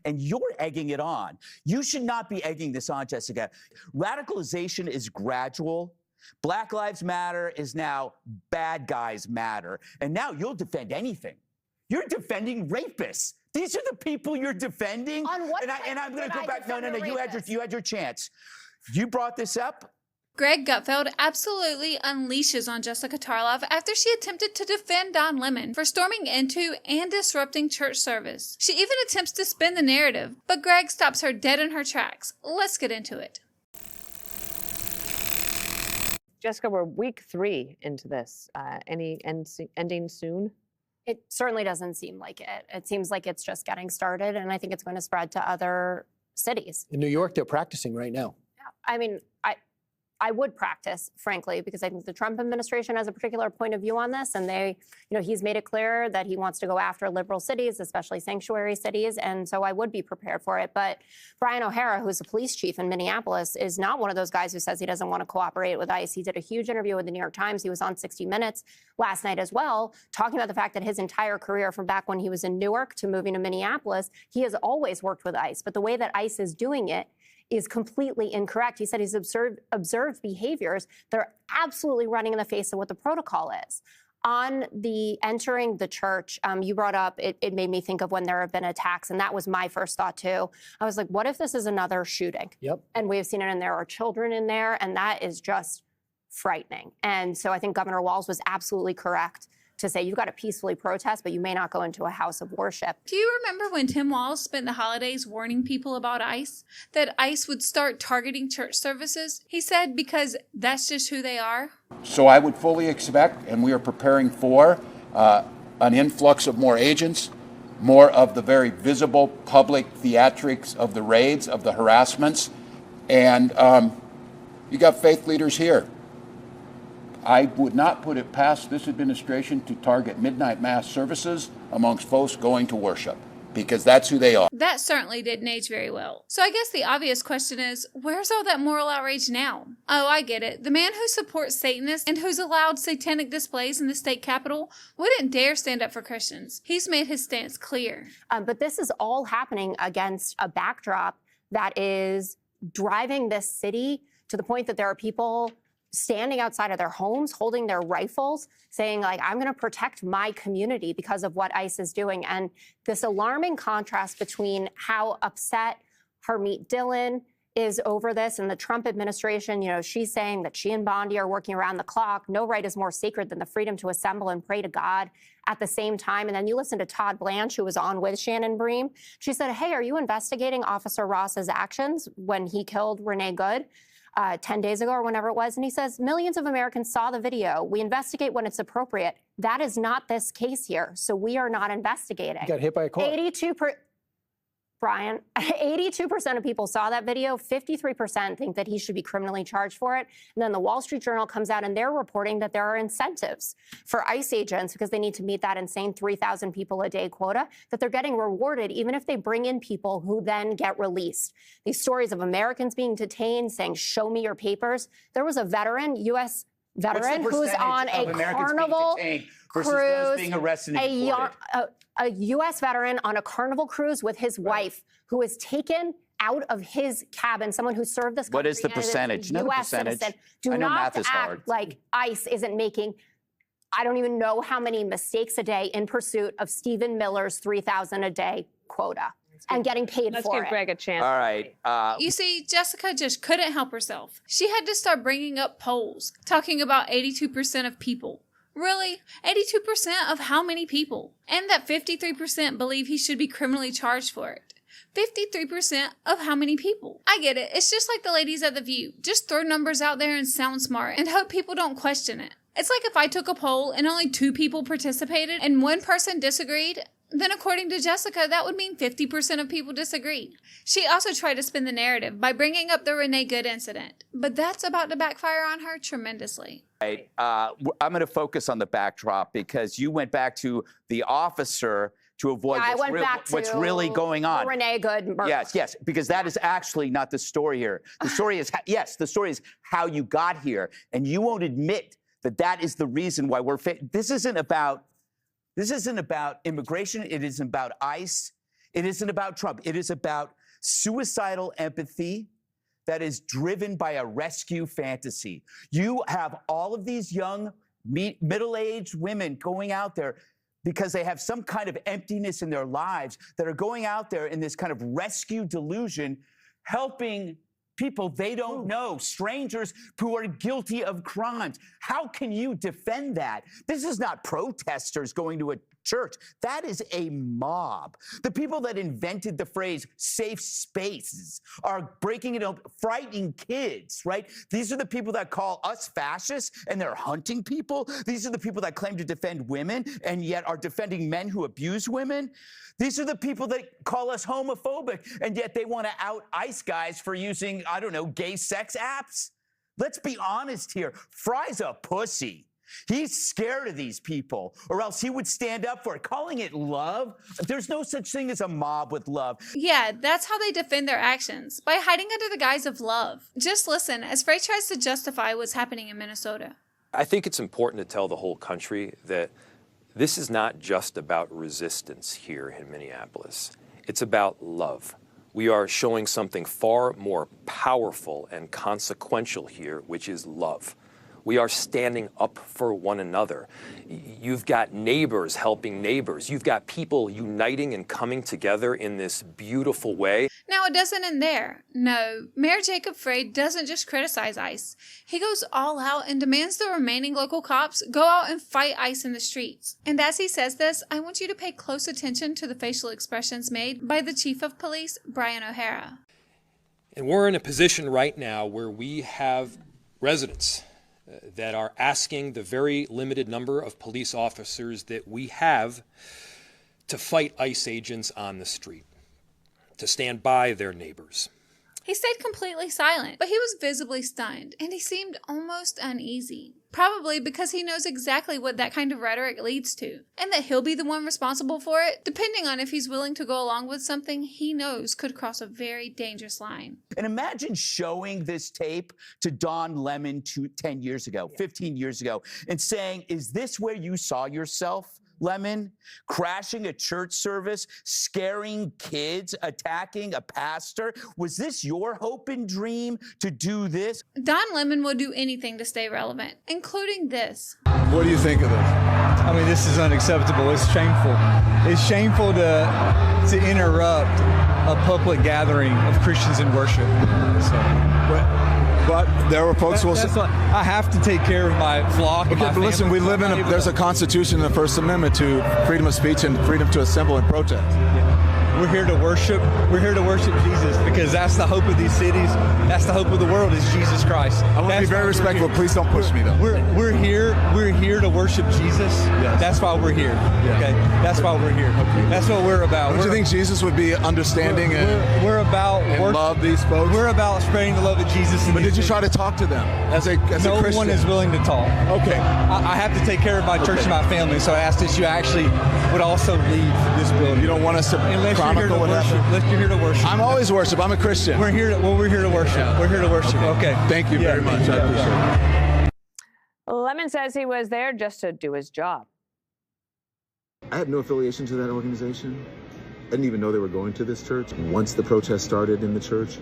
And you're egging it on. You should not be egging this on, Jessica. Radicalization is gradual. Black Lives Matter is now bad guys matter. And now you'll defend anything. You're defending rapists. These are the people you're defending. On what and I'm going to go back. No. You had your chance. You brought this up. Greg Gutfeld absolutely unleashes on Jessica Tarlov after she attempted to defend Don Lemon for storming into and disrupting church service. She even attempts to spin the narrative, but Greg stops her dead in her tracks. Let's get into it. Jessica, we're week 3 into this. Any ending soon? It certainly doesn't seem like it. It seems like it's just getting started, and I think it's going to spread to other cities. In New York, they're practicing right now. I mean, I would practice, frankly, because I think the Trump administration has a particular point of view on this, and he's made it clear that he wants to go after liberal cities, especially sanctuary cities, and so I would be prepared for it. But Brian O'Hara, who's a police chief in Minneapolis, is not one of those guys who says he doesn't want to cooperate with ICE. He did a huge interview with the New York Times. He was on 60 Minutes last night as well, talking about the fact that his entire career, from back when he was in Newark to moving to Minneapolis, he has always worked with ICE. But the way that ICE is doing it is completely incorrect. He said he's observed behaviors that are absolutely running in the face of what the protocol is. On the entering the church, you brought up, it made me think of when there have been attacks, and that was my first thought too. I was like, what if this is another shooting? Yep. And we've seen it, and there are children in there, and that is just frightening. And so I think Governor Walz was absolutely correct to say you've got to peacefully protest, but you may not go into a house of worship. Do you remember when Tim Walz spent the holidays warning people about ICE? That ICE would start targeting church services? He said because that's just who they are. So I would fully expect, and we are preparing for, an influx of more agents, more of the very visible public theatrics of the raids, of the harassments. And you got faith leaders here. I would not put it past this administration to target midnight mass services amongst folks going to worship, because that's who they are. That certainly didn't age very well. So I guess the obvious question is, where's all that moral outrage now? Oh, I get it. The man who supports Satanists and who's allowed satanic displays in the state capitol wouldn't dare stand up for Christians. He's made his stance clear. But this is all happening against a backdrop that is driving this city to the point that there are people standing outside of their homes, holding their rifles, saying, like, I'm going to protect my community because of what ICE is doing. And this alarming contrast between how upset Harmeet Dillon is over this and the Trump administration, she's saying that she and Bondi are working around the clock. No right is more sacred than the freedom to assemble and pray to God at the same time. And then you listen to Todd Blanche, who was on with Shannon Bream. She said, hey, are you investigating Officer Ross's actions when he killed Renee Good 10 days ago or whenever it was? And he says, millions of Americans saw the video. We investigate when it's appropriate. That is not this case here. So we are not investigating. You got hit by a car. 82% of people saw that video. 53% think that he should be criminally charged for it. And then the Wall Street Journal comes out and they're reporting that there are incentives for ICE agents, because they need to meet that insane 3,000 people a day quota, that they're getting rewarded even if they bring in people who then get released. These stories of Americans being detained saying, show me your papers. There was a veteran, U.S. veteran, who's on a Carnival cruise, being arrested and a U.S. veteran on a Carnival cruise with his wife, who was taken out of his cabin, someone who served this country. What is the percentage? No percentage. Citizen. Do not act like ICE isn't making, I don't even know how many mistakes a day in pursuit of Stephen Miller's 3,000 a day quota and getting paid Let's for it. give Greg a chance. All right. You see, Jessica just couldn't help herself. She had to start bringing up polls, talking about 82% of people. Really? 82% of how many people? And that 53% believe he should be criminally charged for it. 53% of how many people? I get it. It's just like the ladies at The View. Just throw numbers out there and sound smart and hope people don't question it. It's like if I took a poll and only 2 people participated and 1 person disagreed, then according to Jessica, that would mean 50% of people disagreed. She also tried to spin the narrative by bringing up the Renee Good incident, but that's about to backfire on her tremendously. Right. I'm going to focus on the backdrop because you went back to the officer to avoid what's really going on. Renee Good murder. Yes, because that is actually not the story here. The story is, the story is how you got here, and you won't admit that that is the reason why we're. This isn't about immigration. It isn't about ICE. It isn't about Trump. It is about suicidal empathy that is driven by a rescue fantasy. You have all of these young, middle-aged women going out there because they have some kind of emptiness in their lives that are going out there in this kind of rescue delusion, helping people they don't know, strangers who are guilty of crimes. How can you defend that? This is not protesters going to a church. That is a mob. The people that invented the phrase safe spaces are breaking it up, frightening kids, right? These are the people that call us fascists and they're hunting people. These are the people that claim to defend women and yet are defending men who abuse women. These are the people that call us homophobic and yet they want to out ICE guys for using, I don't know, gay sex apps. Let's be honest here. Fry's a pussy. He's scared of these people, or else he would stand up for it. Calling it love? There's no such thing as a mob with love. Yeah, that's how they defend their actions, by hiding under the guise of love. Just listen as Frey tries to justify what's happening in Minnesota. I think it's important to tell the whole country that this is not just about resistance here in Minneapolis. It's about love. We are showing something far more powerful and consequential here, which is love. We are standing up for one another. You've got neighbors helping neighbors. You've got people uniting and coming together in this beautiful way. Now, it doesn't end there. No, Mayor Jacob Frey doesn't just criticize ICE. He goes all out and demands the remaining local cops go out and fight ICE in the streets. And as he says this, I want you to pay close attention to the facial expressions made by the Chief of Police, Brian O'Hara. And we're in a position right now where we have residents that are asking the very limited number of police officers that we have to fight ICE agents on the street, to stand by their neighbors. He stayed completely silent, but he was visibly stunned, and he seemed almost uneasy. Probably because he knows exactly what that kind of rhetoric leads to, and that he'll be the one responsible for it, depending on if he's willing to go along with something he knows could cross a very dangerous line. And imagine showing this tape to Don Lemon 10 years ago, 15 years ago, and saying, is this where you saw yourself, Lemon? Crashing a church service, scaring kids, attacking a pastor? Was this your hope and dream to do this? Don Lemon will do anything to stay relevant, including this. What do you think of this? I mean, this is unacceptable. It's shameful. It's shameful to interrupt a public gathering of Christians in worship. But there were folks who will say, I have to take care of my flock. okay, but listen, we live in there's a constitution in the First Amendment to freedom of speech and freedom to assemble and protest. We're here to worship. We're here to worship Jesus because that's the hope of these cities. That's the hope of the world is Jesus Christ. I want to be very respectful. Please don't push me, though. We're here to worship Jesus. Yes. That's why we're here. Yeah. Okay, that's why we're here. Okay. That's what we're about. Don't you think Jesus would be understanding we're about and love these folks? We're about spreading the love of Jesus. But did you try to talk to them as a Christian? No one is willing to talk. Okay. I have to take care of my church and my family, so I ask that you actually would also leave this building. You don't want us to chronicle what happened? Unless you're here to worship. I'm always worship. I'm a Christian. We're here to worship. Yeah. We're here to worship. Okay. Thank you very much. I appreciate it. Lemon says he was there just to do his job. I had no affiliation to that organization. I didn't even know they were going to this church. Once the protest started in the church,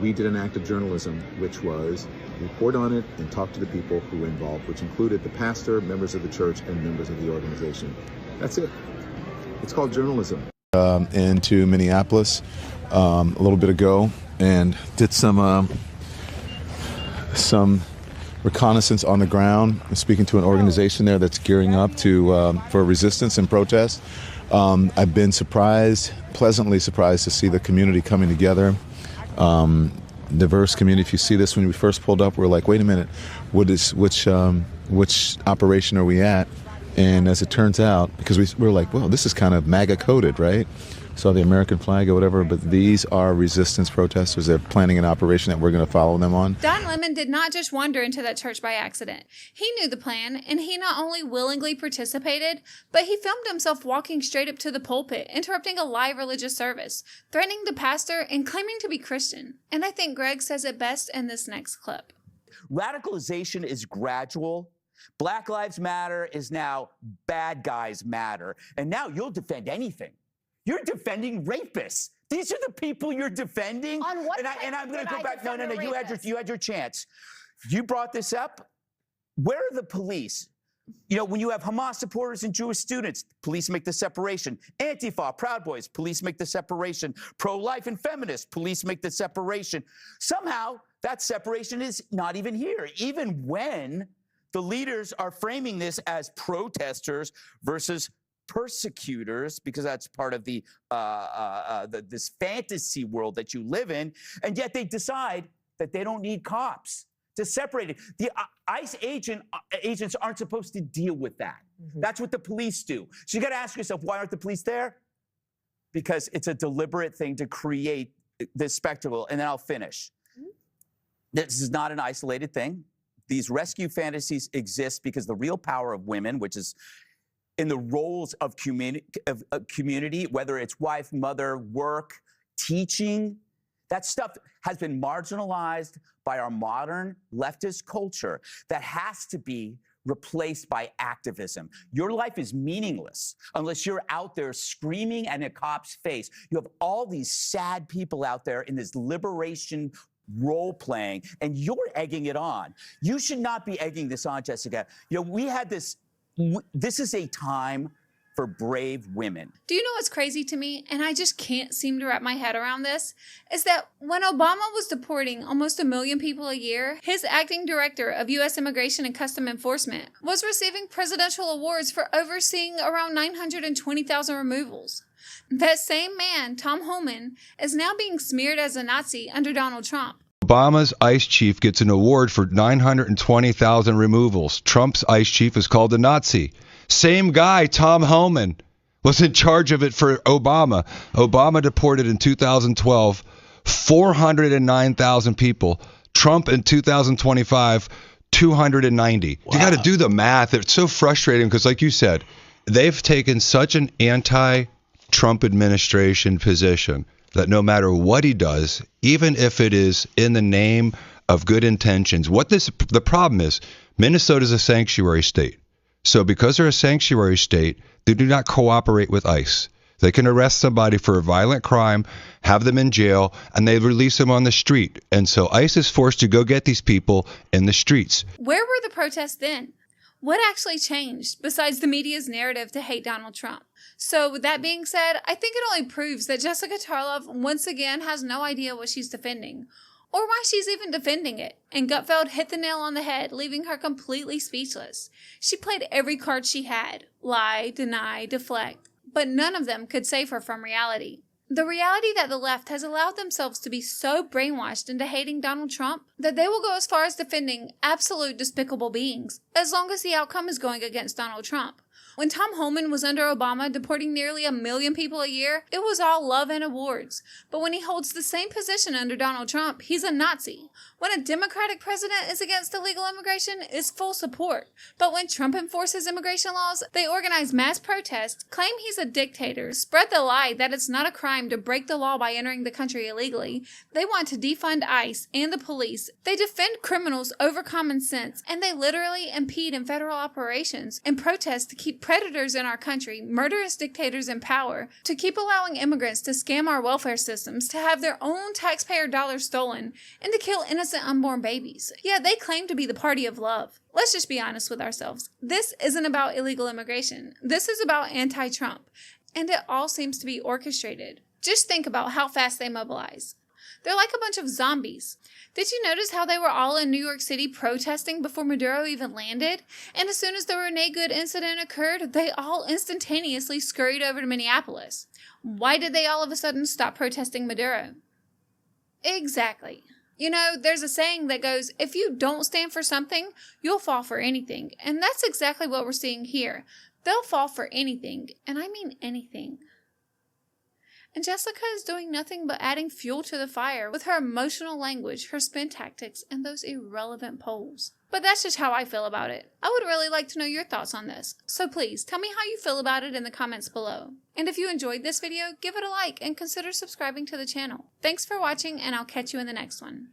we did an act of journalism, which was report on it and talk to the people who were involved, which included the pastor, members of the church, and members of the organization. That's it. It's called journalism. Into Minneapolis a little bit ago and did some reconnaissance on the ground, speaking to an organization there that's gearing up for resistance and protest. I've been pleasantly surprised to see the community coming together. Diverse community. If you see this, when we first pulled up, we're like, wait a minute, which operation are we at? And as it turns out, because we were like, well, this is kind of MAGA coded, right? So the American flag or whatever, but these are resistance protesters. They're planning an operation that we're going to follow them on. Don Lemon did not just wander into that church by accident. He knew the plan, and he not only willingly participated, but he filmed himself walking straight up to the pulpit, interrupting a live religious service, threatening the pastor, and claiming to be Christian. And I think Greg says it best in this next clip. Radicalization is gradual. Black Lives Matter is now bad guys matter. And now you'll defend anything. You're defending rapists. These are the people you're defending. On what And I'm going to did go I back. No, defend a you had your chance. You brought this up. Where are the police? You know, when you have Hamas supporters and Jewish students, police make the separation. Antifa, Proud Boys, police make the separation. Pro-life and feminists, police make the separation. Somehow, that separation is not even here, even when the leaders are framing this as protesters versus persecutors, because that's part of this fantasy world that you live in, and yet they decide that they don't need cops to separate it. The ICE agents aren't supposed to deal with that. That's what the police do. So you got to ask yourself, why aren't the police there? Because it's a deliberate thing to create this spectacle. And then I'll finish. This is not an isolated thing. These rescue fantasies exist because the real power of women, which is in the roles of community, whether it's wife, mother, work, teaching, that stuff has been marginalized by our modern leftist culture that has to be replaced by activism. Your life is meaningless unless you're out there screaming at a cop's face. You have all these sad people out there in this liberation role playing, and you're egging it on. You should not be egging this on, Jessica. You know, we had this is a time for brave women. Do you know what's crazy to me, and I just can't seem to wrap my head around this, is that when Obama was deporting almost 1 million people a year, his acting director of U.S. Immigration and Custom Enforcement was receiving presidential awards for overseeing around 920,000 removals. That same man, Tom Homan, is now being smeared as a Nazi under Donald Trump. Obama's ICE chief gets an award for 920,000 removals. Trump's ICE chief is called a Nazi. Same guy, Tom Homan, was in charge of it for Obama. Obama deported in 2012 409,000 people. Trump in 2025, 290. Wow. You got to do the math. It's so frustrating because, like you said, they've taken such an anti-Trump administration position that no matter what he does, even if it is in the name of good intentions, the problem is Minnesota is a sanctuary state. So because they're a sanctuary state, they do not cooperate with ICE. They can arrest somebody for a violent crime, have them in jail, and they release them on the street. And so ICE is forced to go get these people in the streets. Where were the protests then? What actually changed besides the media's narrative to hate Donald Trump? So with that being said, I think it only proves that Jessica Tarlov once again has no idea what she's defending, or why she's even defending it. And Gutfeld hit the nail on the head, leaving her completely speechless. She played every card she had: lie, deny, deflect, but none of them could save her from reality. The reality that the left has allowed themselves to be so brainwashed into hating Donald Trump that they will go as far as defending absolute despicable beings, as long as the outcome is going against Donald Trump. When Tom Homan was under Obama deporting nearly 1 million people a year, it was all love and awards. But when he holds the same position under Donald Trump, he's a Nazi. When a Democratic president is against illegal immigration, it's full support. But when Trump enforces immigration laws, they organize mass protests, claim he's a dictator, spread the lie that it's not a crime to break the law by entering the country illegally. They want to defund ICE and the police. They defend criminals over common sense, and they literally impede in federal operations and protest to keep predators in our country, murderous dictators in power, to keep allowing immigrants to scam our welfare systems, to have their own taxpayer dollars stolen, and to kill innocent unborn babies. Yeah, they claim to be the party of love. Let's just be honest with ourselves. This isn't about illegal immigration. This is about anti-Trump. And it all seems to be orchestrated. Just think about how fast they mobilize. They're like a bunch of zombies. Did you notice how they were all in New York City protesting before Maduro even landed? And as soon as the Renee Good incident occurred, they all instantaneously scurried over to Minneapolis. Why did they all of a sudden stop protesting Maduro? Exactly. You know, there's a saying that goes, if you don't stand for something, you'll fall for anything. And that's exactly what we're seeing here. They'll fall for anything, and I mean anything. And Jessica is doing nothing but adding fuel to the fire with her emotional language, her spin tactics, and those irrelevant polls. But that's just how I feel about it. I would really like to know your thoughts on this. So please, tell me how you feel about it in the comments below. And if you enjoyed this video, give it a like and consider subscribing to the channel. Thanks for watching, and I'll catch you in the next one.